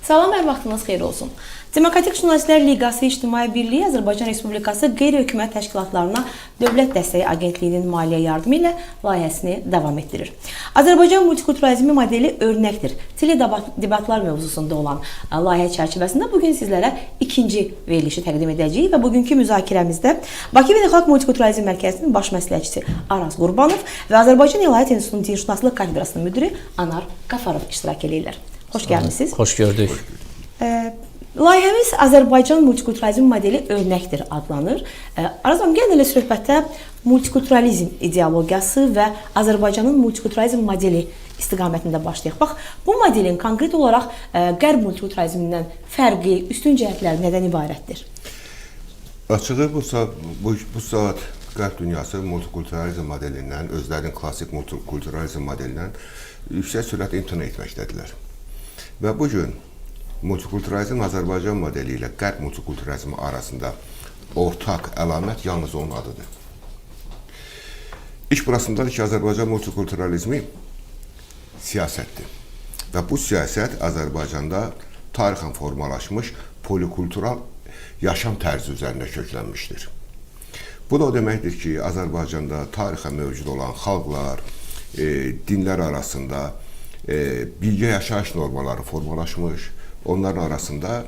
Salam, hər vaxtınız xeyir olsun. Demokratik Jurnalistlər Liqası İctimai Birliyi Azərbaycan Respublikası qeyri-hökumət təşkilatlarına Dövlət Dəstəyi Agentliyinin maliyyə yardımı ilə layihəsini davam etdirir. Azərbaycan multikulturalizmi modeli örnəkdir. Teledebatlar mövzusunda olan layihə çərçivəsində bugün sizlərə ikinci verilişi təqdim edəcəyik və bugünkü müzakirəmizdə Bakı Beynəlxalq Multikulturalizm Mərkəzinin baş məsləhətçisi Araz Qurbanov və Azərbaycan İlahiyyat İnstitutunun Dinşünaslıq Kafedrasının müdiri Anar Qafarov iştirak edirlər. Xoş gəlmisiniz. Xoş gördük. Layihəmiz Azərbaycan multikulturalizm modeli örnəkdir adlanır. Arazam, gəlin elə söhbətə multikulturalizm ideologiyası və Azərbaycanın multikulturalizm modeli istiqamətində başlayaq. Bax, bu modelin konkret olaraq qərb multikulturalizmindən fərqi, üstün cəhətləri nədən ibarətdir? Açığı bu saat qərb dünyası multikulturalizm modelindən, özlərinin klasik multikulturalizm modelindən yüksək sürətlə imtina etməkdədirlər. Və bugün multikulturalizm Azərbaycan modeli ilə qərb multikulturalizmi arasında ortaq əlamət yalnız onun adıdır. İş burasındadır ki, Azərbaycan multikulturalizmi siyasətdir. Və bu siyasət Azərbaycanda tarixən formalaşmış polikultural yaşam tərzi üzərində köklənmişdir. Bu da o deməkdir ki, Azərbaycanda tarixən mövcud olan xalqlar, dinlər arasında birgə yaşayış normaları formalaşmış, onların arasında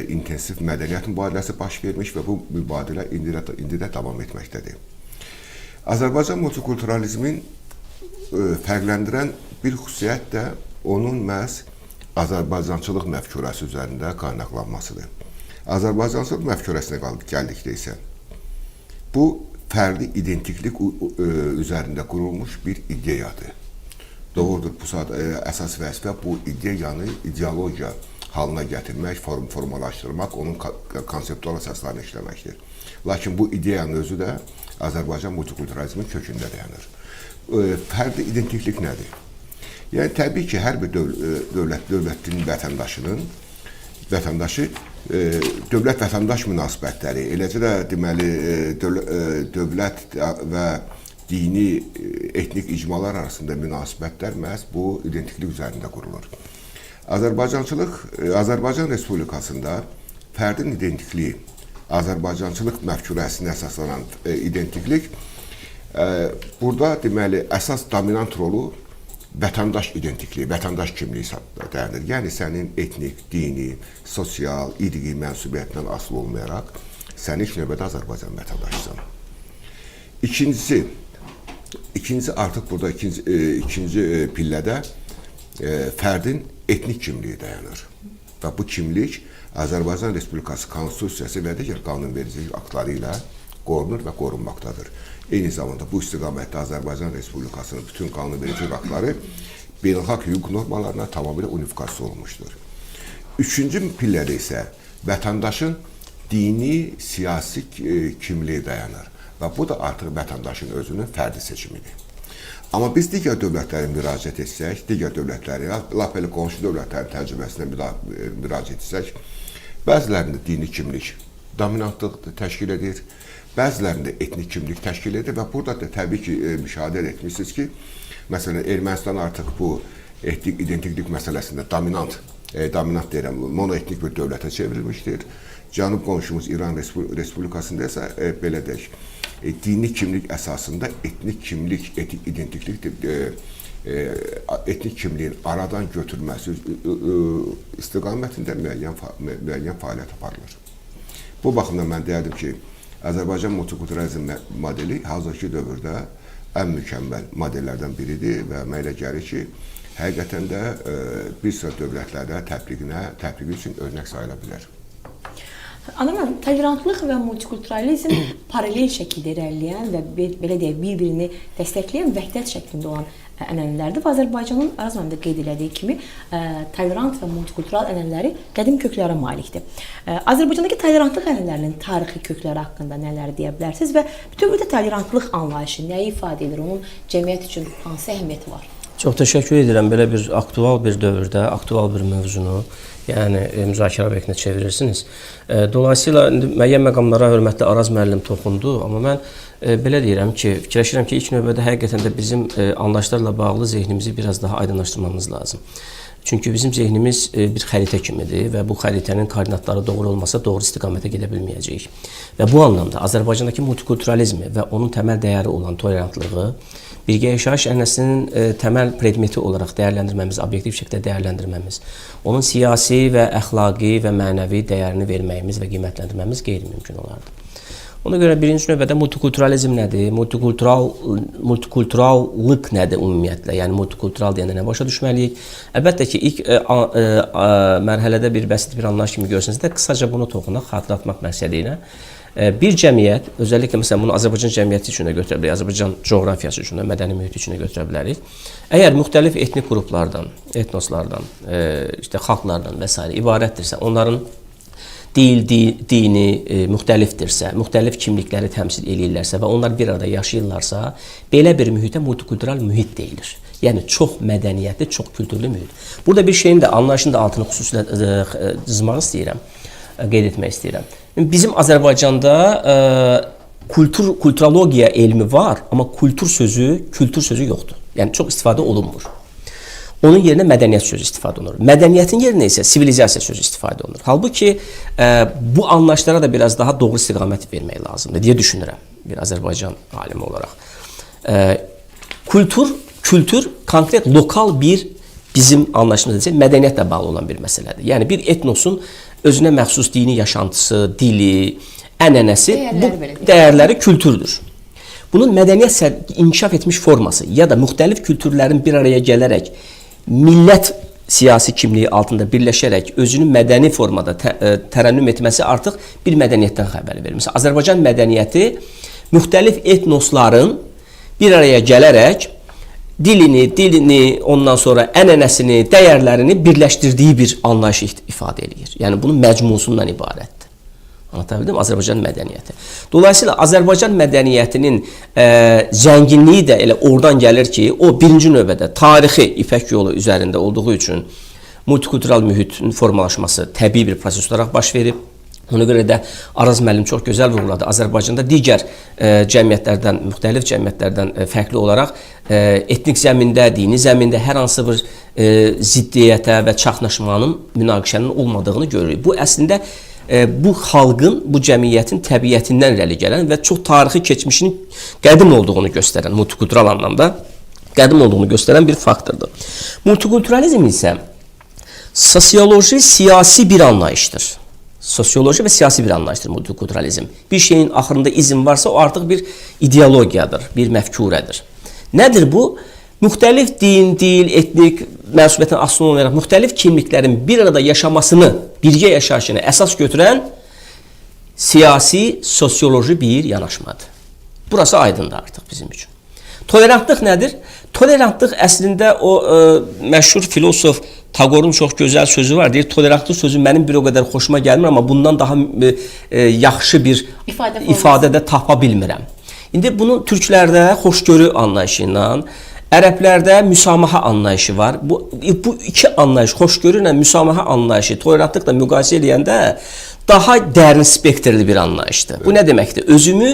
intensiv mədəniyyət mübadiləsi baş vermiş və bu mübadilə indi də davam etməkdədir. Azərbaycan multikulturalizmin fərqləndirən bir xüsusiyyət də onun məhz Azərbaycançılıq məfkurəsi üzərində qaynaqlanmasıdır. Azərbaycançılıq məfkurəsinə gəldikdə isə bu fərdi identiklik üzərində qurulmuş bir ideyadır. Doğrudur, bu saat əsas vəzifə bu ideyanı ideologiya halına gətirmək, formalaşdırmaq, onun konseptual əsaslarını işləməkdir. Lakin bu ideyanın özü də Azərbaycan multikulturalizmin kökündə dayanır. Fərdi identiklik nədir? Yəni, təbii ki, hər bir dövlətin vətəndaşı dövlət-vətəndaş münasibətləri, eləcə də deməli, dövlət və dini, etnik icmalar arasında münasibətlər məhz bu identiklik üzərində qurulur. Azərbaycan Respublikasında fərdin identikliyi, Azərbaycançılıq məfkurəsinə əsaslanan identiklik, burada deməli, əsas dominant rolu vətəndaş identikliyi, vətəndaş kimliyi dayanır. Yəni, sənin etnik, dini, sosial, idigi mənsubiyyətindən asılı olmayaraq, sən ilk növbədə Azərbaycan vətəndaşısan. İkinci artıq burada ikinci pillədə fərdin etnik kimliyi dayanır. Və bu kimlik Azərbaycan Respublikası Konstitusiyası və digər qanunvericilik aktları ilə qorunur və qorunmaqdadır. Eyni zamanda bu istiqamətdə Azərbaycan Respublikasının bütün qanunvericilik aktları beynəlxalq hüquq normalarına tamamilə unifikasiya olmuşdur. Üçüncü pillədə isə vətəndaşın dini, siyasi kimliyi dayanır. Və bu da artıq vətəndaşın özünün fərdi seçimidir. Amma biz digər dövlətlərə müraciət etsək, digər dövlətləri, lap elə qonşu dövlətlərin təcrübəsinə müraciət etsək, bəzilərində dini kimlik dominantlıq təşkil edir, bəzilərində etnik kimlik təşkil edir və burada da təbii ki, müşahidə etmişsiniz ki, məsələn, Ermənistan artıq bu etnik identiklik məsələsində dominant deyirəm, monoetnik bir dövlətə çevrilmişdir. Cənub qonşumuz İran Respublikasında isə belə deyək, dini kimlik əsasında etnik kimlik, etnik identiklik, etnik kimliyin aradan götürməsi istiqamətində müəyyən fəaliyyət aparılır. Bu baxımdan mən deyərdim ki, Azərbaycan multikulturalizm modeli hazırki dövrdə ən mükəmməl modellərdən biridir və mənə gəlir ki, həqiqətən də bir sıra dövlətlərdə tətbiqi üçün örnək sayıla bilər. Anladım, tolerantlıq və multikulturalizm paralel şəkildə irəliləyən və belə deyək, bir-birini dəstəkləyən vəhdət şəklində olan ənənələrdir və Azərbaycanın Arazmanında qeyd elədiyi kimi tolerant və multikultural ənənələri qədim köklərə malikdir. Azərbaycandakı tolerantlıq ənənələrinin tarixi kökləri haqqında nələr deyə bilərsiniz və bütövlükdə tolerantlıq anlayışı nəyi ifadə edir, onun cəmiyyət üçün hansı əhəmiyyəti var? Çox təşəkkür edirəm belə bir aktual bir dövrdə, aktual bir mövzunu, yəni müzakirə obyektine çevirirsiniz. Dolayısıyla müəyyən məqamlara hörmətli Araz müəllim toxundu, amma mən belə deyirəm ki, fikirləşirəm ki, ilk növbədə həqiqətən də bizim anlayışlarla bağlı zehnimizi biraz daha aydınlaşdırmamız lazım. Çünki bizim zehnimiz bir xəritə kimidir və bu xəritənin koordinatları doğru olmasa doğru istiqamətə gedə bilməyəcəyik. Və bu anlamda Azərbaycandakı multikulturalizmi və onun təməl dəyəri olan tolerantlığı birgə yaşayış ənənəsinin təməl predmeti olaraq dəyərləndirməmiz, obyektiv şəkildə dəyərləndirməmiz, onun siyasi və əxlaqi və mənəvi dəyərini verməyimiz və qiymətləndirməmiz qeyri-mümkün olardı. Ona görə birinci növbədə multikulturalizm nədir, multikulturallıq nədir ümumiyyətlə, yəni multikultural deyəndə nə başa düşməliyik? Əlbəttə ki, ilk mərhələdə basit bir anlayış kimi görsəniz də qısaca bunu toxunaq, xatırlatmaq məqsədi ilə. Bir cəmiyyət, özəlliklə məsələn bunu Azərbaycan cəmiyyəti üçün də götürə bilərik, Azərbaycan coğrafiyası üçün də, mədəni mühiti üçün də götürə bilərik. Əgər müxtəlif etnik qruplardan, etnoslardan, xalqlardan və s. ibarətdirsə, onların dini müxtəlifdirsə, müxtəlif kimlikləri təmsil edirlərsə və onlar bir arada yaşayırlarsa, belə bir mühitə multikultural mühit deyilir. Yəni çox mədəniyyətli, çox kültürlü mühit. Burada bir şeyin də anlayışın da altını xüsusilə cızmaq istəyirəm, qeyd etmək istəyirəm. Bizim Azərbaycanda kulturologiya elmi var, amma kültür sözü yoxdur. Yəni çox istifadə olunmur. Onun yerinə mədəniyyət sözü istifadə olunur. Mədəniyyətin yerinə isə sivilizasiya sözü istifadə olunur. Halbuki bu anlayışlara da biraz daha doğru istiqamət vermək lazımdır deyə düşünürəm bir Azərbaycan alimi olaraq. Kültür konkret lokal bir bizim anlayışımızda mədəniyyətlə bağlı olan bir məsələdir. Yəni bir etnosun özünə məxsus dini yaşantısı, dili, ənənəsi, bu dəyərləri kültürdür. Bunun mədəniyyət inkişaf etmiş forması ya da müxtəlif kültürlərin bir araya gələrək millət siyasi kimliyi altında birləşərək özünü mədəni formada tərənnüm etməsi artıq bir mədəniyyətdən xəbər verir. Məsələn, Azərbaycan mədəniyyəti müxtəlif etnosların bir araya gələrək dilini, ondan sonra ənənəsini, dəyərlərini birləşdirdiyi bir anlayış ifadə edir. Yəni bunun məcmusundan ibarətdir. Anlatabildim? Azərbaycan mədəniyyəti. Dolayısıyla Azərbaycan mədəniyyətinin zənginliyi də elə oradan gəlir ki, o birinci növbədə tarixi İpək yolu üzərində olduğu üçün multikultural mühitin formalaşması təbii bir proses olaraq baş verib. Ona görə də Araz müəllim çox gözəl vurğuladı. Azərbaycanda digər cəmiyyətlərdən, müxtəlif cəmiyyətlərdən fərqli olaraq etnik zəmində, dini zəmində hər hansı bir ziddiyyətə və çaxnaşmanın, münaqişənin olmadığını görürük. Bu əslində bu xalqın, bu cəmiyyətin təbiətindən irəli gələn və çox tarixi keçmişinin qədim olduğunu göstərən, multikultural anlamda qədim olduğunu göstərən bir faktordur. Multikulturalizm isə sosioloji, siyasi bir anlayışdır. Sosioloji və siyasi bir anlayışdır multikulturalizm. Bir şeyin axırında izm varsa o artıq bir ideologiyadır, bir məfkurədir. Nədir bu? Müxtəlif din, dil, etnik, mənsubiyyətdən asılı olaraq müxtəlif kimliklərin bir arada yaşamasını, birgə yaşayışını əsas götürən siyasi, sosioloji bir yanaşmadır. Burası aydındır artıq bizim üçün. Tolerantlıq nədir? Tolerantlıq əslində o məşhur filosof Tagorun çox gözəl sözü var. Deyir, tolerantlıq sözü mənim bir o qədər xoşuma gəlmir, amma bundan daha yaxşı bir ifadədə tapa bilmirəm. İndi bunun türklərdə xoşgörü anlayışı ilə, ərəblərdə müsamaha anlayışı var. Bu iki anlayış, xoşgörü ilə müsamaha anlayışı, tolerantlıqla müqayisə edəndə daha dərin spektrli bir anlayışdır. Bu nə deməkdir? Özümü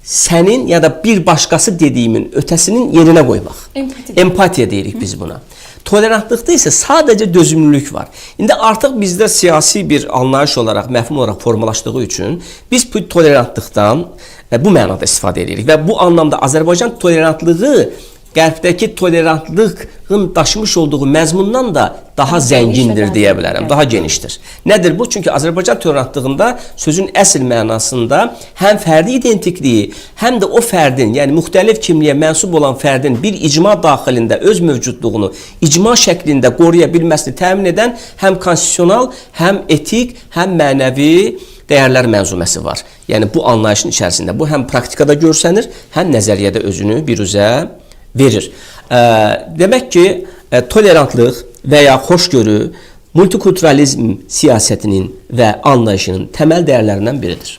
sənin ya da bir başqası dediyimin ötəsinin yerinə qoymaq. Empatiya deyirik biz buna. Tolerantlıqda isə sadəcə dözümlülük var. İndi artıq bizdə siyasi bir anlayış olaraq, məfhum olaraq formalaşdığı üçün biz bu tolerantlıqdan bu mənada istifadə edirik və bu anlamda Azərbaycan tolerantlığı Qərbdəki tolerantlığın daşımış olduğu məzmundan da daha zəngindir deyə bilərəm, daha genişdir. Nədir bu? Çünki Azərbaycan tolerantlığında sözün əsl mənasında həm fərdi identikliyi, həm də o fərdin, yəni müxtəlif kimliyə mənsub olan fərdin bir icma daxilində öz mövcudluğunu icma şəklində qoruya bilməsini təmin edən həm konstitusional, həm etik, həm mənəvi dəyərlər mənzuməsi var. Yəni bu anlayışın içərisində bu həm praktikada görsənir, həm nəzəriyyədə özünü biruzə verir. Demək ki, tolerantlıq və ya xoşgörü multikulturalizm siyasətinin və anlayışının təməl dəyərlərindən biridir.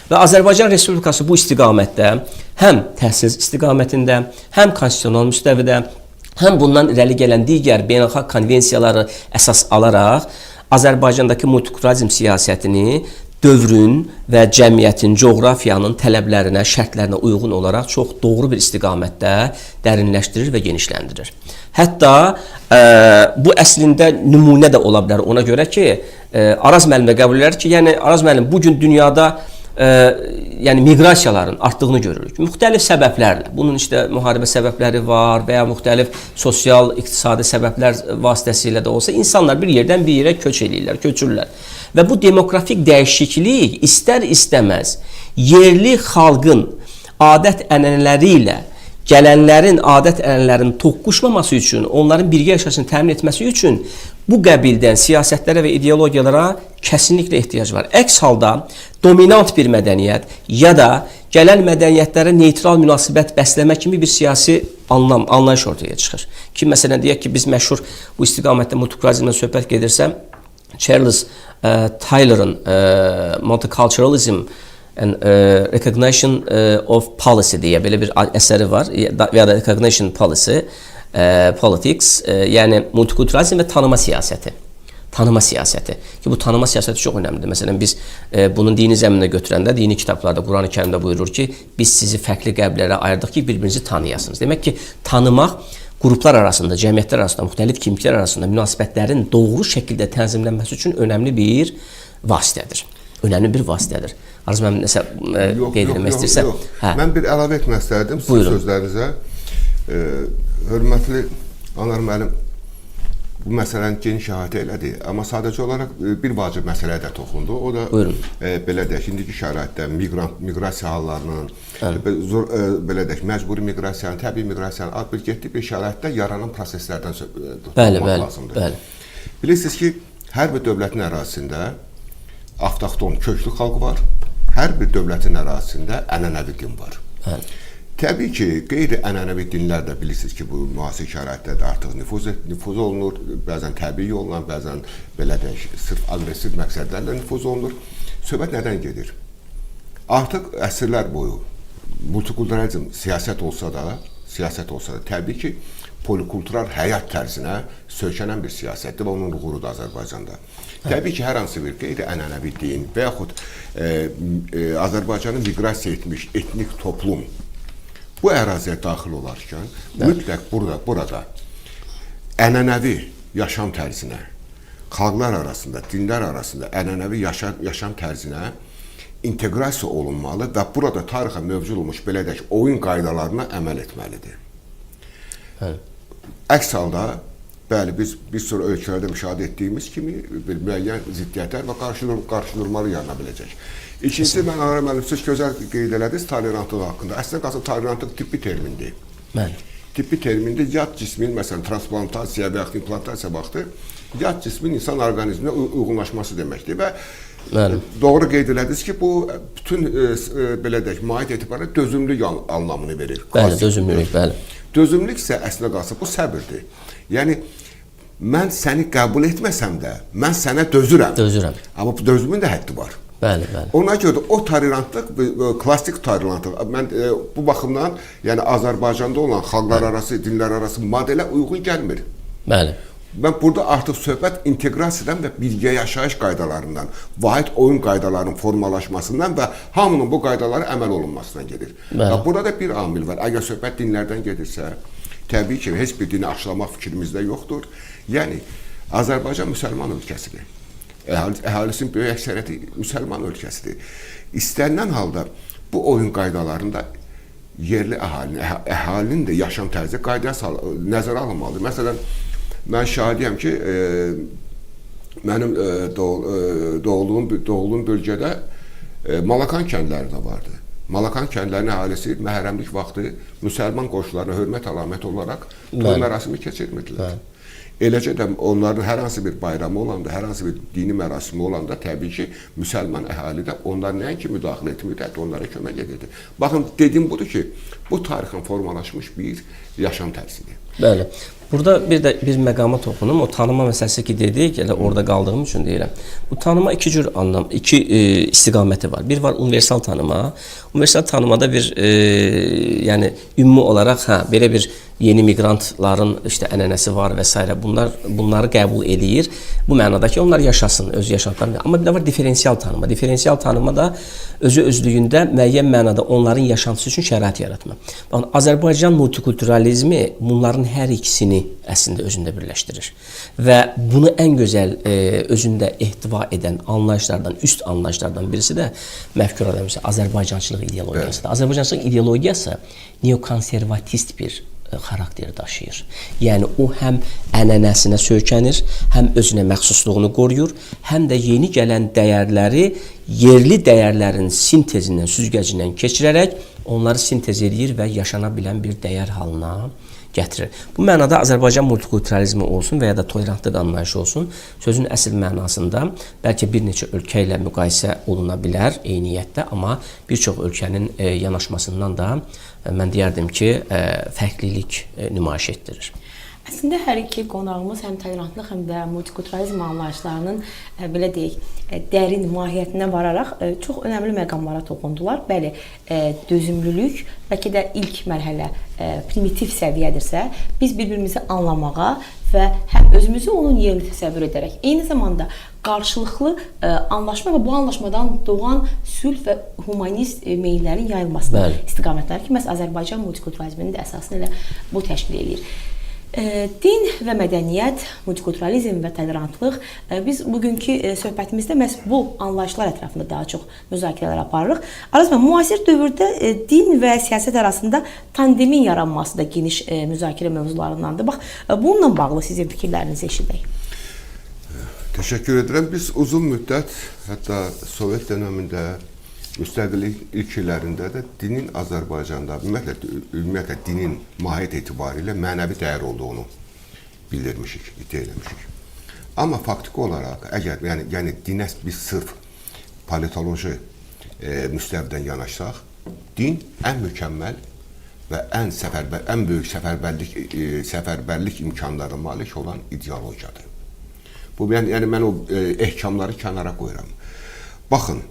Və Azərbaycan Respublikası bu istiqamətdə həm təhsil istiqamətində, həm konstitusional müstəvidə, həm bundan irəli gələn digər beynəlxalq konvensiyaları əsas alaraq Azərbaycandakı multikulturalizm siyasətini dövrün və cəmiyyətin, coğrafiyanın tələblərinə, şərtlərinə uyğun olaraq çox doğru bir istiqamətdə dərinləşdirir və genişləndirir. Hətta bu əslində nümunə də ola bilər ona görə ki, Araz müəllim də qəbul edər ki, yəni Araz müəllim bu gün dünyada yəni miqrasiyaların artdığını görürük. Müxtəlif səbəblərlə. Bunun işte müharibə səbəbləri var və ya müxtəlif sosial, iqtisadi səbəblər vasitəsilə də olsa insanlar bir yerdən bir yerə köç eləyirlər, köçürlər. Və bu demografik dəyişiklik istər-istəməz yerli xalqın adət-ənənələri ilə gələnlərin adət-ənənələrinin toqquşmaması üçün, onların birgə yaşayışını təmin etməsi üçün bu qəbildən siyasətlərə və ideologiyalara kəsinliklə ehtiyac var. Əks halda dominant bir mədəniyyət ya da gələn mədəniyyətlərə neytral münasibət bəsləmə kimi bir siyasi anlayış ortaya çıxır. Ki, məsələn, deyək ki, biz məşhur bu istiqamətdə multikulturalizmdən söhbət gedirsə, Charles Taylor'ın Multiculturalism and Recognition of Policy deyə belə bir əsəri var və ya da Recognition Policy, Politics, yəni multikulturalizm və tanıma siyasəti. Tanıma siyasəti. Ki, bu tanıma siyasəti çox önəmlidir. Məsələn, biz bunun dini zəminə götürəndə, dini kitablarda, Quran-ı Kərimdə buyurur ki, biz sizi fərqli qəbillərə ayırdıq ki, bir-birinizi tanıyasınız. Demək ki, tanımaq qruplar arasında, cəmiyyətlər arasında, müxtəlif kimliklər arasında münasibətlərin doğru şəkildə tənzimlənməsi üçün önəmli bir vasitədir. Önəmli bir vasitədir. Arzu müəllim nəsə qeyd etmək istəyirsə? Mən bir əlavə etmək istərdim sizin sözlərinizə. Hörmətli Anar müəllim bu məsələni geniş əhatə elədi, amma sadəcə olaraq bir vacib məsələyə də toxundu. O da belə deyək, indiki şəraitdə miqrasiya hallarının, belə deyək, məcburi miqrasiyanın, təbii miqrasiyanın ad bir getdi bir şəraitdə yaranan proseslərdən tutmaq lazımdır. Bilirsiniz ki, hər bir dövlətin ərazisində avtoxton köklü xalq var, hər bir dövlətin ərazisində ənənəvi din var. Təbii ki, qeyri-ənənəvi dinlər də bilirsiniz ki, bu müasir şəraitdə də artıq nüfuz olunur, bəzən təbii yolla, bəzən belə deyək, sırf aqressiv məqsədlərlə nüfuz olunur. Söhbət nədən gedir? Artıq əsrlər boyu multikulturalizm siyasət olsa da, təbii ki, polikultural həyat tərzinə söykənən bir siyasətdir və onun uğurudur Azərbaycanda. Təbii ki, hər hansı bir qeyri-ənənəvi din və yaxud Azərbaycanın miqrasiya etmiş etnik toplum bu əraziyə daxil olarkən mütləq burada ənənəvi yaşam tərzinə, xalqlar arasında, dinlər arasında ənənəvi yaşam tərzinə inteqrasiya olunmalı və burada tarixə mövcud olmuş belə deyək, oyun qaydalarına əməl etməlidir. Əks halda, bəli, biz bir sürü ölkələrdə müşahidə etdiyimiz kimi bir müəyyən ziddiyyətlər və qarşıdurmalı yarana biləcək. İkincisi, mən Anar müəllim, siz gözəl qeyd elədiniz tolerantlıq haqqında. Əslində qalsa tolerantlıq tibbi termindir. Tibbi termindir, yad cismin, məsələn, transplantasiya və yaxud implantasiya vaxtı yad cismin insan orqanizminə uyğunlaşması deməkdir və doğru qeyd elədiniz ki, bu bütün, belə deyək, mahiyyət etibarı dözümlülük anlamını verir. Bəli, dözümlülük, bəli. Dözümlülük isə əslində qalsa bu səbirdir. Yəni, mən səni qəbul etməsəm də, mən sənə dözürəm. Amma bu dözümün də həddi var. Bəli. Ona görə də o tolerantlıq, klassik tolerantlıq, mən bu baxımdan, yəni Azərbaycanda olan xalqlar arası, dinlər arası modelə uyğun gəlmir. Bəli. Mən burada artıq söhbət inteqrasiyadan və birgə yaşayış qaydalarından, vahid oyun qaydalarının formalaşmasından və hamının bu qaydalara əməl olunmasından gedir. Burada da bir amil var. Əgər söhbət dinlərdən gedirsə, təbii ki, heç bir dini aşılamaq fikrimizdə yoxdur. Yəni, Azərbaycan müsəlman ölkəsidir. Əhalisinin böyük əksəriyyəti müsəlman ölkəsidir. İstənilən halda bu oyun qaydalarında yerli əhalinin də yaşam tərzi qaydaya nəzərə alınmalıdır. Məsələn, mən şahidiyəm ki, mənim doğulduğum bölgədə Malakan kəndləri də vardı. Malakan kəndlərinin əhalisi məhərrəmlik vaxtı müsəlman qoşullarına hörmət əlaməti olaraq toy mərasimi keçirmirdilər. Eləcə də onların hər hansı bir bayramı olanda, hər hansı bir dini mərasimi olanda təbii ki, müsəlman əhali də onlar nəinki müdaxilə etmirdi, hətta onlara kömək edirdi. Baxın, dediyim budur ki, bu tarixən formalaşmış bir yaşam tərzidir. Bəli. Burada bir məqama toxunum. O tanıma məsələsi ki dedik, elə orada qaldığım üçün deyirəm. Bu tanıma iki cür anlam, iki istiqaməti var. Bir var universal tanıma. Universal tanımada bir yəni ümumi olaraq belə bir yeni miqrantların işte ənənəsi var və s. bunları qəbul edir. Bu mənada ki onlar yaşasın, öz yaşantılarını. Amma bir də var diferensial tanıma. Diferensial tanıma da özü özlüyündə müəyyən mənada onların yaşantısı üçün şərait yaratma. Baxın, Azərbaycan multikulturalizmi bunların hər ikisini əslində özündə birləşdirir. Və bunu ən gözəl özündə ehtiva edən anlayışlardan, üst anlayışlardan birisi də məfkur eləmişsə Azərbaycançılıq ideologiyasıdır. Azərbaycançılıq ideologiyası neokonservatist bir xarakteri daşıyır. Yəni o həm ənənəsinə söykənir, həm özünə məxsusluğunu qoruyur, həm də yeni gələn dəyərləri yerli dəyərlərin sintezindən, süzgəcindən keçirərək onları sintez edir və yaşana bilən bir dəyər halına gətirir. Bu mənada Azərbaycan multikulturalizmi olsun və ya da tolerantlıq anlayışı olsun, sözün əsl mənasında bəlkə bir neçə ölkə ilə müqayisə oluna bilər eyniyyətdə, amma bir çox ölkənin yanaşmasından da mən deyərdim ki, fərqlilik nümayiş etdirir. Əslində hər iki qonağımız həm tolerantlıq, həm də multikulturalizm anlayışlarının belə deyək, dərin mahiyyətinə vararaq çox önəmli məqamlara toxundular. Bəli, dözümlülük bəlkə də ilk mərhələ primitiv səviyyədirsə, biz bir-birimizi anlamağa və həm özümüzü onun yerini təsəvvür edərək, eyni zamanda qarşılıqlı anlaşma və bu anlaşmadan doğan sülh və humanist meyllərin yayılmasına istiqamətlər ki, məhz Azərbaycan multikulturalizminin də əsasını elə bu təşkil edir. Din və mədəniyyət, multikulturalizm və tolerantlıq, biz bugünkü söhbətimizdə məhz bu anlayışlar ətrafında daha çox müzakirələr aparırıq. Araz bəy, müasir dövrdə din və siyasət arasında tandemin yaranması da geniş müzakirə mövzularındandır. Bax, bununla bağlı sizin fikirlərinizi eşidək. Təşəkkür edirəm. Biz uzun müddət, hətta Sovet dönəmində, müstəqillik ilklərində də dinin Azərbaycanda, ümumiyyətlə dinin mahiyyət etibarilə mənəvi dəyər olduğunu bildirmişik, iddia eləmişik. Amma faktiki olaraq, əgər yəni dinə biz sırf politoloji müstəvidən yanaşsaq, din ən mükəmməl və ən böyük səfərbərlik imkanlarına malik olan ideologiyadır. Bu, yəni mən o ehkamları kənara qoyuram. Baxın,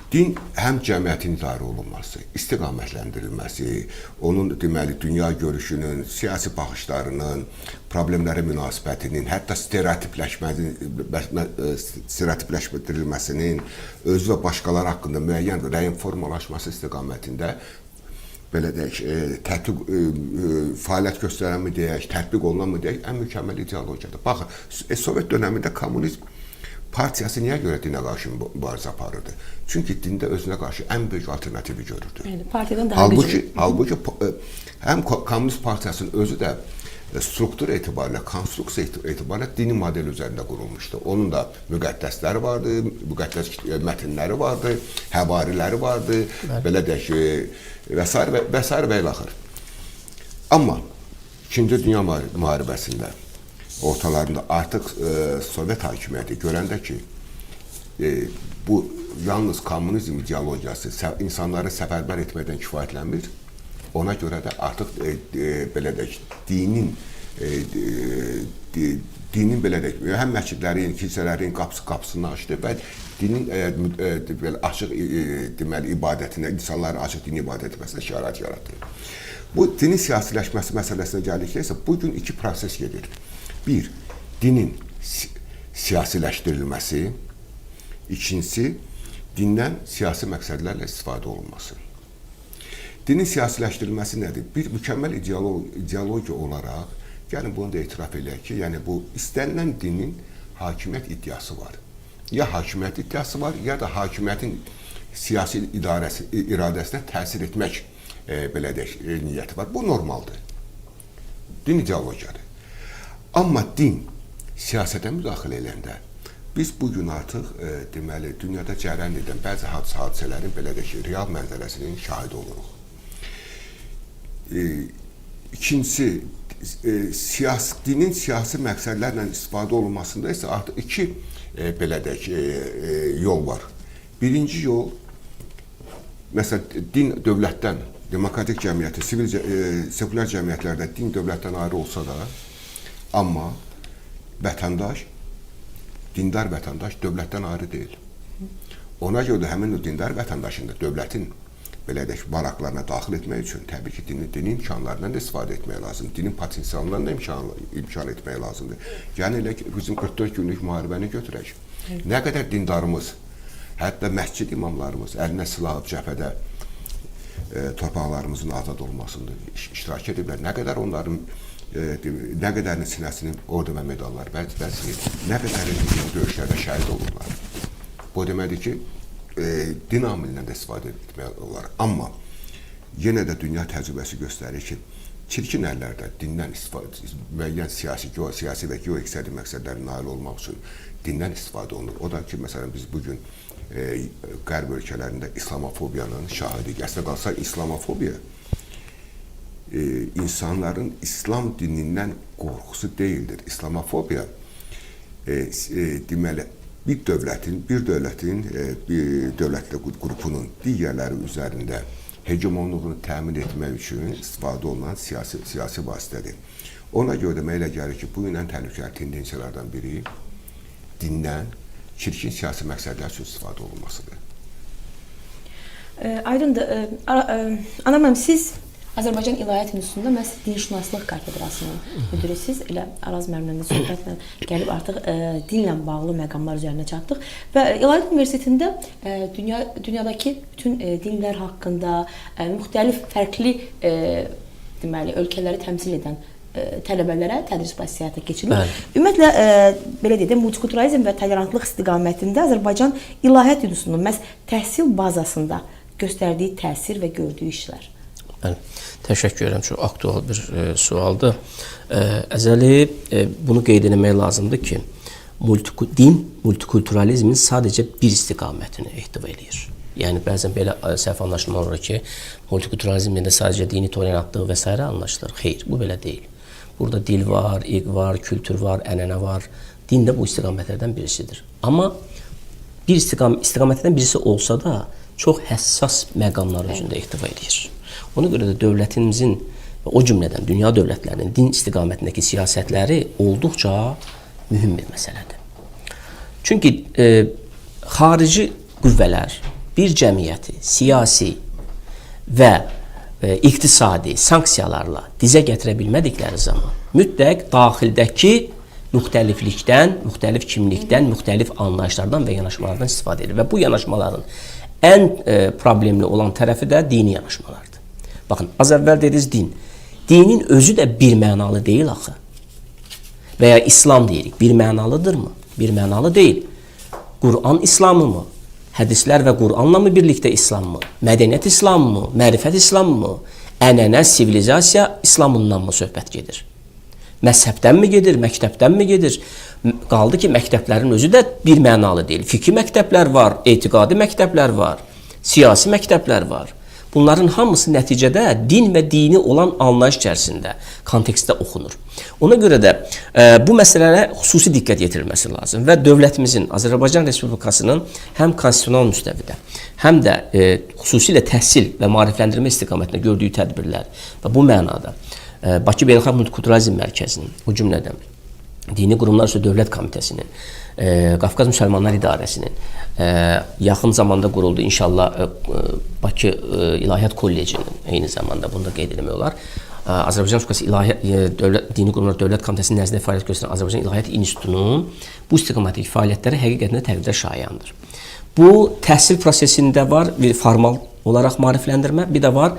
din həm cəmiyyətin idarə olunması, istiqamətləndirilməsi, onun deməli dünya görüşünün, siyasi baxışlarının, problemlərə münasibətinin, hətta stereotipləşdirilməsinin, özü və başqaları haqqında müəyyən rəyin formalaşması istiqamətində belə deyək, fəaliyyət göstərən mi deyək, tətbiq olunan mı deyək, ən mükəmməl ideologiyadır. Baxın, Sovet dönəmində kommunizm partiyası niyə görə dinə qarşı mübarizə aparırdı? Çünki dində özünə qarşı ən böyük alternativi görürdü. Partiyadan daha güclü. Halbuki həm Komünist Partiyasının özü də struktur etibarilə, konstruksiya etibarilə dini model üzərində qurulmuşdu. Onun da müqəddəsləri vardı, müqəddəs mətnləri vardı, həvariləri vardı, belə deyək və s. və ilaxır. Amma İkinci Dünya müharibəsində ortalarında artıq Sovet hakimiyyəti görəndə ki, bu yalnız kommunizm ideologiyası insanları səfərbər etməkdən kifayətlənmir, ona görə də artıq belə deyək, dinin belə deyək, həm məscidlərin, kilsələrin qapısını açdı və dinin açıq deməli ibadətinə, insanların açıq dini ibadət etməsinə şərait yaratdı. Bu dinin siyasiləşməsi məsələsinə gəldikdə isə bu gün iki proses gedir. Bir, dinin siyasiləşdirilməsi, ikincisi, dindən siyasi məqsədlərlə istifadə olunması. Dinin siyasiləşdirilməsi nədir? Bir mükəmməl ideologiya olaraq, gəlin bunu da etiraf eləyək ki, yəni bu istənilən dinin hakimiyyət iddiası var. Ya hakimiyyət iddiası var, ya da hakimiyyətin siyasi iradəsinə təsir etmək belə deyək, niyyəti var. Bu normaldır. Din ideologiyadır. Amma din siyasətə müdaxilə edəndə biz bugün artıq deməli dünyada cərəyan edən bəzi hadisələrin belə deyək, real mənzərəsinin şahidi oluruq. İkincisi, dinin siyasi məqsədlərlə istifadə olunmasında isə artıq iki belə deyək, yol var. Birinci yol, məsələn, din dövlətdən demokratik cəmiyyəti, sekulyar cəmiyyətlərdə din dövlətdən ayrı olsa da, amma vətəndaş, dindar vətəndaş dövlətdən ayrı deyil. Ona görə də həmin o dindar vətəndaşın da dövlətin belə deyək, baraklarına daxil etmək üçün təbii ki, dini imkanlarından da istifadə etmək lazımdır. Dinin potensialından da imkan etmək lazımdır. Yəni, elə ki, bizim 44 günlük müharibəni götürək. Nə qədər dindarımız, hətta məscid imamlarımız əlinə silah cəbhədə torpaqlarımızın azad olmasında iştirak ediblər. Nə qədər onların, nə qədərinin sinəsinin ordu və medalları bəzir, nə qədərinin döyüşlərdə şəhid olurlar. Bu deməkdir ki, din amilindən də istifadə etmək olar. Amma yenə də dünya təcrübəsi göstərir ki, çirkin əllərdə dindən istifadə, müəyyən siyasi və geoiqtisadi məqsədlərin nail olmaq üçün dindən istifadə olunur. O da ki, məsələn, biz bugün qərb ölkələrində islamofobiyanın şahidiyik. Əslində qalsa, islamofobiya insanların İslam dinindən qorxusu deyildir. İslamofobiya deməli, bir dövlətin, dövlətli qrupunun digərləri üzərində hegemonluğunu təmin etmək üçün istifadə olunan siyasi vasitədir. Ona görə də mənə elə gəlir ki, bu ilə təhlükəli tendensiyalardan biri dindən çirkin siyasi məqsədlər üçün istifadə olunmasıdır. Aydındır. Anam müəllim, siz Azərbaycan İlahiyyat İnstitutunda məhz Dinşünaslıq Kafedrasının müdürüsüz. Elə Araz müəllimlə söhbətlə gəlib artıq dinlə bağlı məqamlar üzərinə çatdıq. Və İlahiyyat Universitetində dünyadakı bütün dinlər haqqında müxtəlif fərqli deməli ölkələri təmsil edən tələbələrə tədris prosesi həyata keçirilir. Ümumiyyətlə belə deyək də multikulturalizm və tolerantlıq istiqamətində Azərbaycan İlahiyyat İnstitutunun məhz təhsil bazasında göstərdiyi təsir və gördüyü işlər. Bəli, təşəkkür edirəm. Çox aktual bir sualdır. Əzəli bunu qeyd etmək lazımdır ki, din multikulturalizmin sadəcə bir istiqamətini ehtiva edir. Yəni bəzən belə səhv anlaşılma olur ki, multikulturalizmdə sadəcə dini tolerantlıq və s. anlaşılır. Xeyr, bu belə deyil. Burada dil var, irq var, kültür var, ənənə var. Din də bu istiqamətlərdən birisidir. Amma bir istiqamətlərdən birisi olsa da çox həssas məqamlar özündə ehtiva edir. Ona görə də dövlətimizin, o cümlədən dünya dövlətlərinin din istiqamətindəki siyasətləri olduqca mühüm bir məsələdir. Çünki xarici qüvvələr bir cəmiyyəti siyasi və iqtisadi sanksiyalarla dizə gətirə bilmədikləri zaman mütləq daxildəki müxtəliflikdən, müxtəlif kimlikdən, müxtəlif anlayışlardan və yanaşmalardan istifadə edir. Və bu yanaşmaların ən problemli olan tərəfi də dini yanaşmalardır. Baxın, az əvvəl dediniz din. Dinin özü də bir mənalı deyil axı. Və ya İslam deyirik, bir mənalıdırmı? Bir mənalı deyil. Quran İslamı mı? Hədislər və Quranla mı birlikdə İslam mı? Mədəniyyət İslamı mı? Mərifət İslamı mı? Ənənə, sivilizasiya İslamından mı söhbət gedir? Məzhəbdənmi gedir, məktəbdənmi gedir? Qaldı ki, məktəblərin özü də bir mənalı deyil. Fikri məktəblər var, etiqadi məktəblər var, siyasi məktəblər var. Bunların hamısı nəticədə din və dini olan anlayış içərisində, kontekstdə oxunur. Ona görə də bu məsələlərə xüsusi diqqət yetirilməsi lazım və dövlətimizin, Azərbaycan Respublikasının həm konstitusional müstəvidə, həm də xüsusilə təhsil və maarifləndirmə istiqamətində gördüyü tədbirlər və bu mənada Bakı Beynəlxalq Multikulturalizm Mərkəzinin, o cümlədən Dini Qurumlar üzrə Dövlət Komitəsinin, Qafqaz Müsəlmanlar İdarəsinin yaxın zamanda quruldu inşallah Bakı İlahiyyat Kollecinin eyni zamanda bunu da qeyd etmək olar. Azərbaycan Respublikası Dini Qurumlar Dövlət Komitəsinin nəzdində fəaliyyət göstərən Azərbaycan İlahiyyat İnstitutunun bu istiqamətdəki fəaliyyətləri həqiqətən təqdirə şayandır. Bu təhsil prosesində var bir formal olaraq maarifləndirmə, bir də var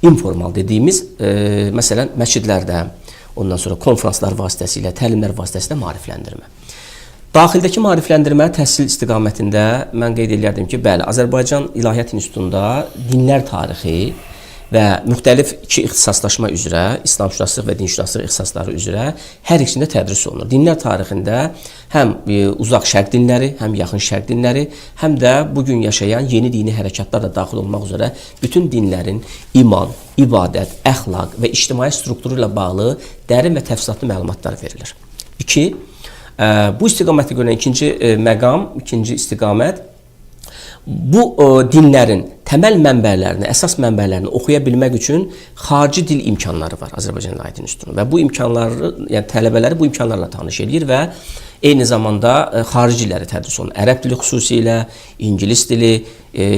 informal dediyimiz məsələn məscidlərdə, ondan sonra konferanslar vasitəsilə, təlimlər vasitəsilə maarifləndirmə. Daxildəki maarifləndirmə təhsil istiqamətində mən qeyd edərdim ki, bəli, Azərbaycan İlahiyyat İnstitutunda dinlər tarixi və müxtəlif iki ixtisaslaşma üzrə, İslamşünaslıq və dinşünaslıq ixtisasları üzrə hər ikisində tədris olunur. Dinlər tarixində həm uzaq şərq dinləri, həm yaxın şərq dinləri, həm də bugün yaşayan yeni dini hərəkatlar da daxil olmaq üzrə bütün dinlərin iman, ibadət, əxlaq və ictimai strukturu ilə bağlı dərin və təfsilatlı məlumatlar verilir. 2. Bu istiqamətə görə ikinci məqam, ikinci istiqamət bu dinlərin təməl mənbələrini, əsas mənbələrini oxuya bilmək üçün xarici dil imkanları var Azərbaycan İlahiyyat İnstitutunun və bu imkanları, yəni tələbələri bu imkanlarla tanış edir və eyni zamanda xarici dilləri tədris olunur. Ərəb dili xüsusilə, ingilis dili,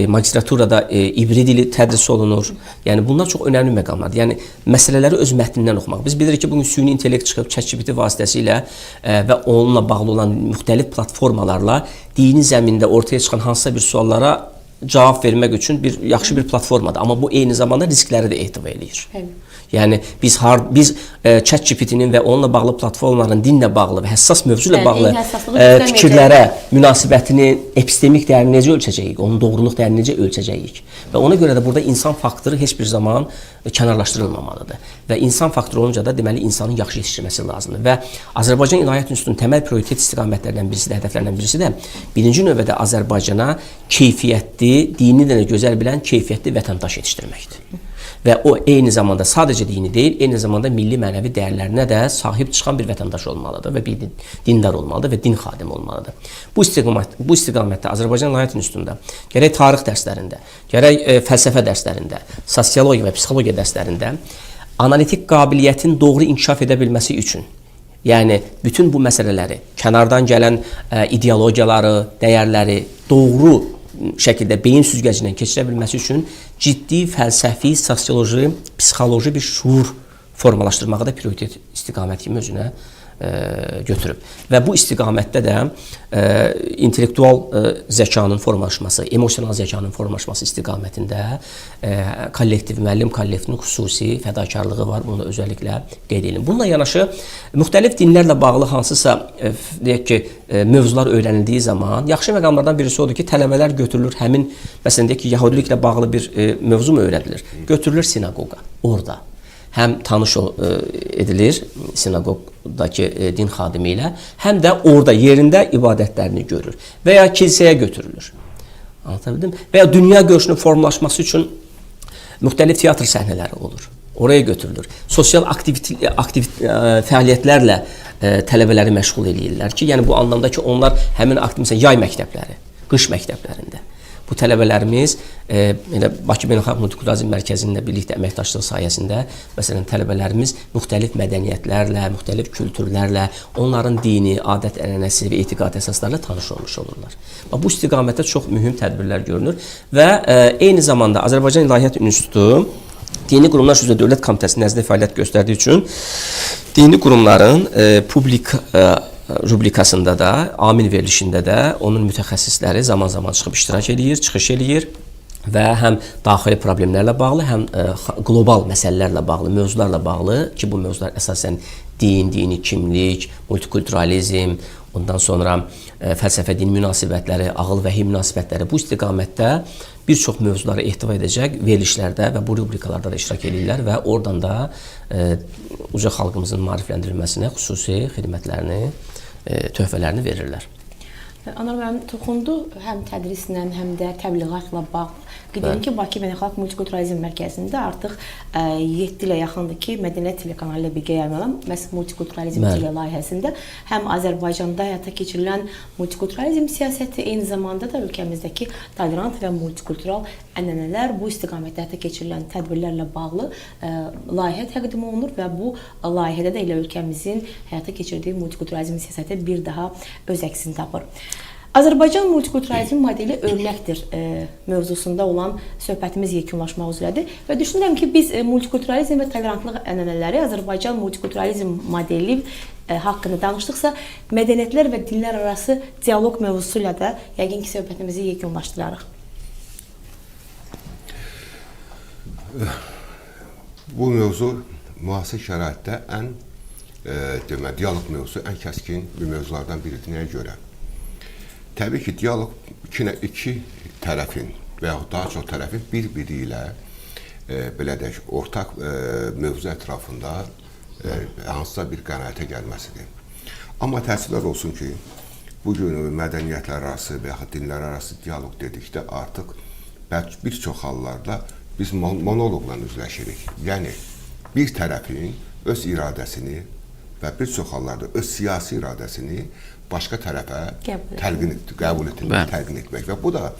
magistraturada ibri dili tədris olunur. Yəni bunlar çox önəmli məqamlardır. Yəni məsələləri öz mətnindən oxumaq. Biz bilirik ki, bugün süni intellekt çıxıb ChatGPT vasitəsilə və onunla bağlı olan müxtəlif platformalarla dini zəmində ortaya çıxan hansısa bir suallara cavab vermək üçün yaxşı bir platformadır. Amma bu eyni zamanda riskləri də ehtiva eləyir. Yəni biz ChatGPT-nin və onunla bağlı platformaların dinlə bağlı və həssas mövzu ilə bağlı fikirlərə münasibətini, epistemik dəyərini necə ölçəcəyik, onun doğruluq dəyərini necə ölçəcəyik? Və ona görə də burada insan faktoru heç bir zaman kənarlaşdırılmamalıdır. Və insan faktoru olunca da deməli insanın yaxşı yetişdirməsi lazımdır. Və Azərbaycan İlahiyyat İnstitutunun təməl prioritet istiqamətlərindən birisi də, hədəflərindən birisi də birinci növbədə Azərbaycana keyfiyyətli, dini də gözəl bilən keyfiyyətli vətəndaş yetişdirməkdir. Və o eyni zamanda sadəcə dini deyil, eyni zamanda milli mənəvi dəyərlərinə də sahib çıxan bir vətəndaş olmalıdır və bir dindar olmalıdır və din xadimi olmalıdır. Bu istiqamətdə Azərbaycan İlahiyyat İnstitutunda gərək tarix dərslərində, gərək fəlsəfə dərslərində, sosiologiya və psixologiya dərslərində analitik qabiliyyətin doğru inkişaf edə bilməsi üçün, yəni bütün bu məsələləri, kənardan gələn ideologiyaları, dəyərləri doğru şəkildə beyin süzgəcindən keçirə bilməsi üçün ciddi fəlsəfi, sosioloji, psixoloji bir şuur formalaşdırmağı da prioritet istiqamət kimi özünə götürüb. Və bu istiqamətdə də intellektual zəkanın formalaşması, emosional zəkanın formalaşması istiqamətində kollektiv, müəllim kollektivinin xüsusi fədakarlığı var. Bunu da özəlliklə qeyd edelim. Bununla yanaşı, müxtəlif dinlərlə bağlı hansısa deyək ki, mövzular öyrənildiyi zaman yaxşı məqamlardan birisi odur ki, tələbələr götürülür, həmin məsələn deyək ki, yahudiliklə bağlı bir mövzu mu öyrədilir? Götürülür sinaqoqa, orada. Həm tanış edilir sinaqoqdakı din xadimi ilə, həm də orada yerində ibadətlərini görür və ya kilsəyə götürülür. Anlatabildim? Və ya dünya görüşünün formalaşması üçün müxtəlif teatr səhnələri olur. Oraya götürülür. Sosial fəaliyyətlərlə tələbələri məşğul edirlər ki, yəni bu anlamda ki, onlar həmin məsələn, yay məktəbləri, qış məktəblərində. Bu tələbələrimiz Bakı Beynəlxalq Multikulturalizm Mərkəzində birlikdə əməkdaşlığı sayəsində məsələn tələbələrimiz müxtəlif mədəniyyətlərlə, müxtəlif kültürlərlə, onların dini, adət-ənənəsi və etiqad əsaslarıyla tanış olmuş olurlar. Bu istiqamətdə çox mühüm tədbirlər görünür və eyni zamanda Azərbaycan İlahiyyat İnstitutu Dini Qurumlar üzrə Dövlət Komitəsi nəzdində fəaliyyət göstərdiyi üçün dini qurumların publik rubrikasında da, amin verilişində də onun mütəxəssisləri zaman-zaman çıxıb iştirak edir, çıxış edir və həm daxili problemlərlə bağlı, həm qlobal məsələlərlə bağlı, mövzularla bağlı ki, bu mövzular əsasən din, dini kimlik, multikulturalizm, ondan sonra fəlsəfə-din münasibətləri, ağıl-vəhi münasibətləri bu istiqamətdə bir çox mövzuları ehtiva edəcək verilişlərdə və bu rubrikalarda da iştirak edirlər və oradan da uca xalqımızın maarifləndirilməsinə xüsusi xidmətlərini, töhfələrini verirlər. Anar müəllim toxundu həm tədrislə, həm də təbliğatla bağlı. Qeyd edim ki, Bakı Beynəlxalq Multikulturalizm Mərkəzində artıq 7 ilə yaxındır ki, Mədəniyyət telekanalı ilə birgə yayımlanan məhz multikulturalizm layihəsində həm Azərbaycanda həyata keçirilən multikulturalizm siyasəti, eyni zamanda da ölkəmizdəki tolerant və multikultural ənənələr, bu istiqamətdə həyata keçirilən tədbirlərlə bağlı layihə təqdim olunur və bu layihədə də elə ölkəmizin həyata keçirdiyi multikulturalizm siyasəti bir daha öz əksini tapır. Azərbaycan multikulturalizm modeli örnəkdir mövzusunda olan söhbətimiz yekunlaşmaq üzrədir və düşünürəm ki, biz multikulturalizm və tolerantlıq ənənələri Azərbaycan multikulturalizm modeli haqqında danışdıqsa, mədəniyyətlər və dinlər arası dialoq mövzusu ilə də yəqin ki, söhbətimizi yekunlaşdırarıq. Bu mövzu müasir şəraitdə dialoq mövzusu ən kəskin bir mövzulardan biridir. Nəyə görə? Təbii ki, dialoq iki tərəfin və yaxud daha çox tərəfin bir-biri ilə belə deyək, ortaq mövzu ətrafında hansısa bir qənaətə gəlməsidir. Amma təəssüflər olsun ki, bugün mədəniyyətlər arası və yaxud dinlər arası dialoq dedikdə artıq bir çox hallarda biz monoloqla üzləşirik. Yəni, bir tərəfin öz iradəsini və bir çox hallarda öz siyasi iradəsini başqa tərəfə qəbul etmək və bu da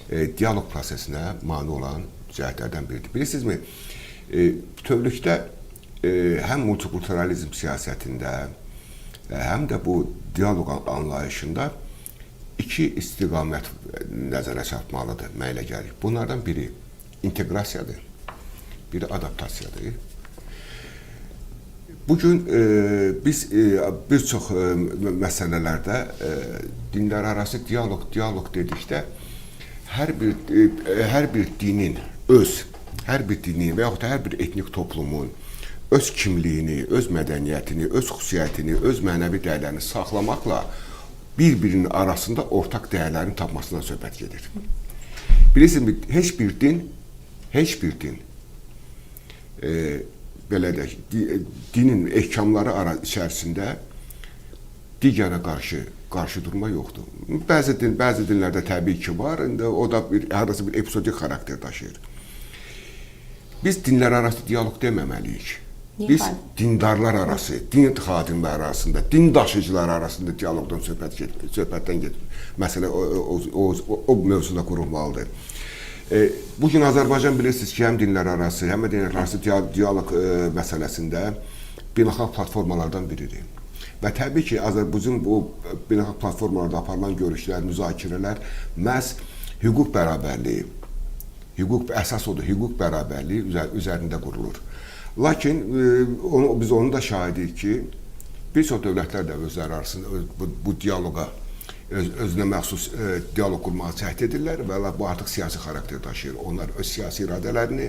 dialoq prosesinə mane olan cəhətlərdən biridir. Bilirsinizmi, bütövlükdə həm multikulturalizm siyasətində, həm də bu dialoq anlayışında iki istiqamət nəzərə çarpmalıdır, mənə elə gəlir. Bunlardan biri inteqrasiyadır, biri adaptasiyadır. Bugün biz bir çox məsələlərdə dinlərarası dialoq dedikdə hər bir dinin hər bir və yaxud da hər bir etnik toplumun öz kimliyini, öz mədəniyyətini, öz xüsusiyyətini, öz mənəvi dəyərlərini saxlamaqla bir-birinin arasında ortaq dəyərlərin tapmasından söhbət gedir. Bilirsiniz, heç bir din belə deyək, dinin ehkamları içərisində digərə qarşı durma yoxdur. Bəzi dinlərdə təbii ki var, o da hardasa bir epizodik xarakter daşıyır. Biz dinlər arası dialoq deməməliyik. Biz dindarlar arası, din xadimləri arasında, din daşıyıcılar arasında dialoqdan söhbətdən gedir. Məsələ o mövzuda qurulmalıdır. Bugün Azərbaycan bilirsiniz ki, həm dinlər arası, həm də dinlər arası dialoq məsələsində beynəlxalq platformalardan biridir. Və təbii ki, Azərbaycan bu beynəlxalq platformalarda aparılan görüşlər, müzakirələr məhz hüquq bərabərliyi, əsas odur, hüquq bərabərliyi üzərində qurulur. Lakin biz onu da şahidiyik ki, bir çox dövlətlər də özləri arasında bu dialoqa, özünə məxsus dialoq qurmağa cəhd edirlər və bu artıq siyasi xarakter daşıyır. Onlar öz siyasi iradələrini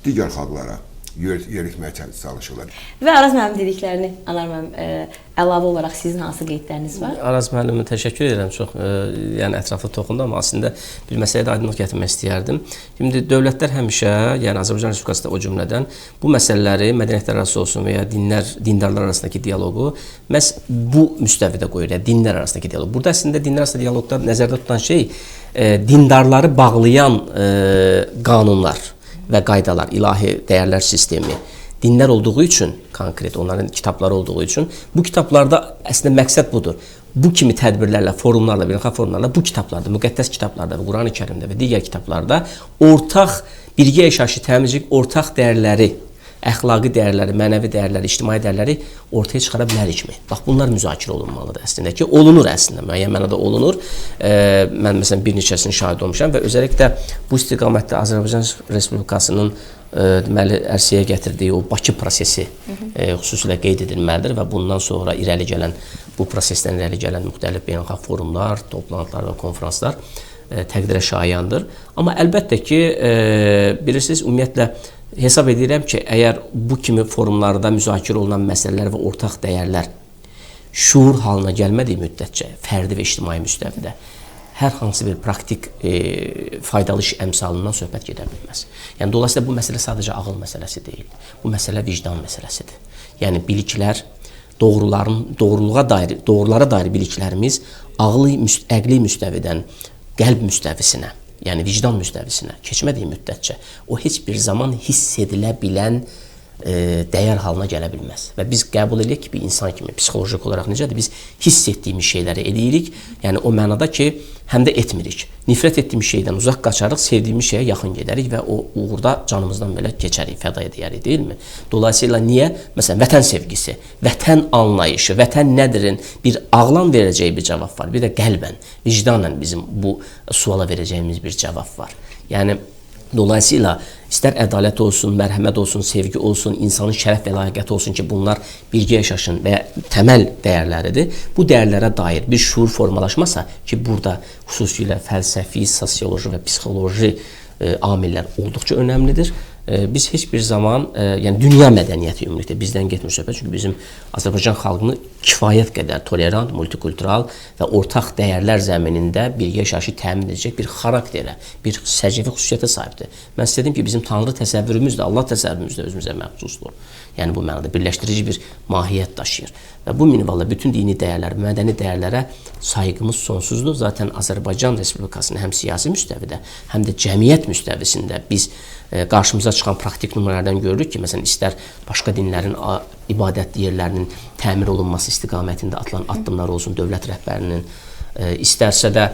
digər xalqlara yeritməyə çalışırlar. Və Araz müəllim dediklərini, Anar müəllim, əlavə olaraq sizin hansı qeydləriniz var? Araz müəllimə təşəkkür edirəm, çox yəni ətraflı toxundu, amma aslında bir məsələyə də aydınlıq gətirmək istəyərdim. Şimdi dövlətlər həmişə, yəni Azərbaycan Respublikasında o cümlədən bu məsələləri mədəniyyətlər arası olsun və ya dindarlar arasındakı dialoqu məhz bu müstəvidə qoyur, yəni dinlər arasındakı dialoq. Burada əslində dinlər arasında dialoqda nəzərdə tutan şey dindarları bağlayan qanunlar və qaydalar, ilahi dəyərlər sistemi, dinlər olduğu üçün, konkret onların kitabları olduğu üçün, bu kitablarda əslində məqsəd budur. Bu kimi tədbirlərlə, forumlarla, beynəlxalq forumlarla bu kitablarda, müqəddəs kitablarda və Quran-ı Kərimdə və digər kitablarda ortaq birgə yaşayışı təmin edəcək ortaq dəyərləri, əxlaqi dəyərləri, mənəvi dəyərləri, ictimai dəyərləri ortaya çıxara bilərikmi? Bax, bunlar müzakirə olunmalıdır əslində ki, olunur əslində, müəyyən mənada olunur. Mən məsələn bir neçəsinin şahid olmuşam və özəlliklə bu istiqamətdə Azərbaycan Respublikasının deməli ərsəyə gətirdiyi o Bakı prosesi xüsusilə qeyd edilməlidir və bundan sonra bu prosesdən irəli gələn müxtəlif beynəlxalq forumlar, toplantılar və konferanslar təqdirə şayandır. Amma əlbəttə ki, bilirsiniz, ümumiyyətlə hesab edirəm ki, əgər bu kimi forumlarda müzakirə olunan məsələlər və ortaq dəyərlər şuur halına gəlmədiyi müddətcə fərdi və ictimai müstəvidə hər hansı bir praktik faydalı iş əmsalından söhbət gedə bilməz. Yəni, dolayısıyla bu məsələ sadəcə ağıl məsələsi deyil. Bu məsələ vicdan məsələsidir. Yəni, biliklər, doğrulara dair biliklərimiz əqli müstəvidən qəlb müstəvisinə, yəni vicdan müstəvisinə keçmədiyi müddətcə o heç bir zaman hiss edilə bilən dəyər halına gələ bilməz. Və biz qəbul edirik ki, bir insan kimi, psixolojik olaraq necədir? Biz hiss etdiyimiz şeyləri edirik, yəni o mənada ki, həm də etmirik. Nifrət etdiyimiz şeydən uzaq qaçarıq, sevdiyimiz şeyə yaxın gedərik və o uğurda canımızdan belə keçərik, fəda edərik, deyilmi? Dolayısıyla niyə? Məsələn, vətən sevgisi, vətən anlayışı, vətən nədirin bir ağlan verəcəyi bir cavab var. Bir də qəlbən, vicdanən bizim bu suala verəcəyimiz bir cavab var. Yəni, dolayısıyla istər ədalət olsun, mərhəmət olsun, sevgi olsun, insanın şərəf və layiqiyyəti olsun ki, bunlar birgə yaşayışın və təməl dəyərləridir. Bu dəyərlərə dair bir şuur formalaşmasa ki, burada xüsusilə fəlsəfi, sosioloji və psixoloji amillər olduqca önəmlidir. Biz heç bir zaman, yəni dünya mədəniyyəti ümumilikdə bizdən getmir söhbət. Çünki bizim Azərbaycan xalqını kifayət qədər tolerant, multikultural və ortaq dəyərlər zəminində birgə yaşayışı təmin edəcək bir xarakterə, bir səcəvi xüsusiyyətə sahibdir. Mən istədim ki, bizim Tanrı təsəvvürümüz də, Allah təsəvvürümüz də özümüzə məxsusdur. Yəni bu mənada birləşdirici bir mahiyyət daşıyır. Və bu minvalla bütün dini dəyərlər, mədəni dəyərlərə sayğımız sonsuzdur. Zaten Azərbaycan Respublikasının həm siyasi müstəvidə, həm də cəmiyyət müstəvisində biz qarşımıza çıxan praktik nümunələrdən görürük ki, məsələn, istər başqa dinlərin ibadət yerlərinin təmir olunması istiqamətində atılan addımlar olsun, dövlət rəhbərinin istərsə də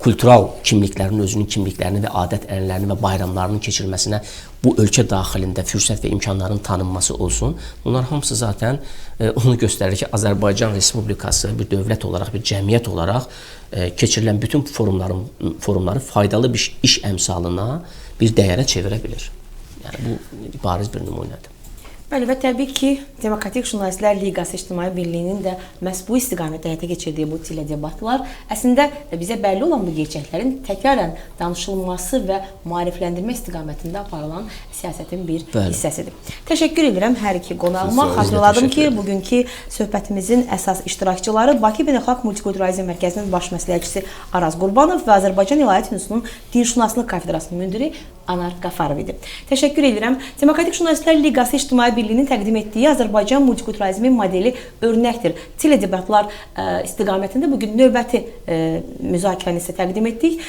kultural kimliklərin, özünün kimliklərini və adət-ənənələrini və bayramlarının keçirilməsinə bu ölkə daxilində fürsət və imkanların tanınması olsun. Bunlar hamısı zaten onu göstərir ki, Azərbaycan Respublikası bir dövlət olaraq, bir cəmiyyət olaraq keçirilən bütün forumları faydalı bir iş əmsalına, bir dəyərə çevirə bilir. Yəni bu bariz bir nümunədir. Bəli, və təbii ki, Demokratik Jurnalistlər Liqası İctimai Birliyinin də məhz bu istiqamətdə həyata keçirdiyi bu teledebatlar əslində bizə bəlli olan bu gerçəklərin təkrarən danışılması və maarifləndirmə istiqamətində aparılan siyasətin bir hissəsidir. Təşəkkür edirəm hər iki qonağıma. Xatırladım ki, bugünkü söhbətimizin əsas iştirakçıları Bakı Beynəlxalq Multikulturalizm Mərkəzinin baş məsləhətçisi Araz Qurbanov və Azərbaycan İlahiyyat İnstitutunun Dilşünaslıq Kafedrasının müdiri Anar Qafarov idi. Təşəkkür edirəm. Demokratik Jurnalistlər Liqası İctimai Birliyinin təqdim etdiyi Azərbaycan multikulturalizmi modeli örnəkdir. Teledebatlar istiqamətində bugün növbəti müzakirəni sizə təqdim etdik.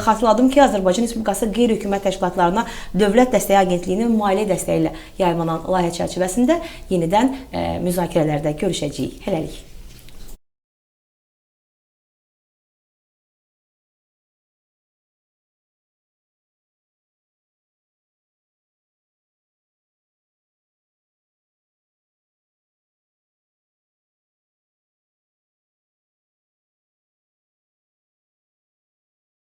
Xatırladım ki, Azərbaycan Respublikası qeyri-hökumət təşkilatlarına Dövlət Dəstəyi Agentliyinin maliyyə dəstəyi ilə yayımlanan layihə çərçivəsində yenidən müzakirələrdə görüşəcəyik. Hələlik.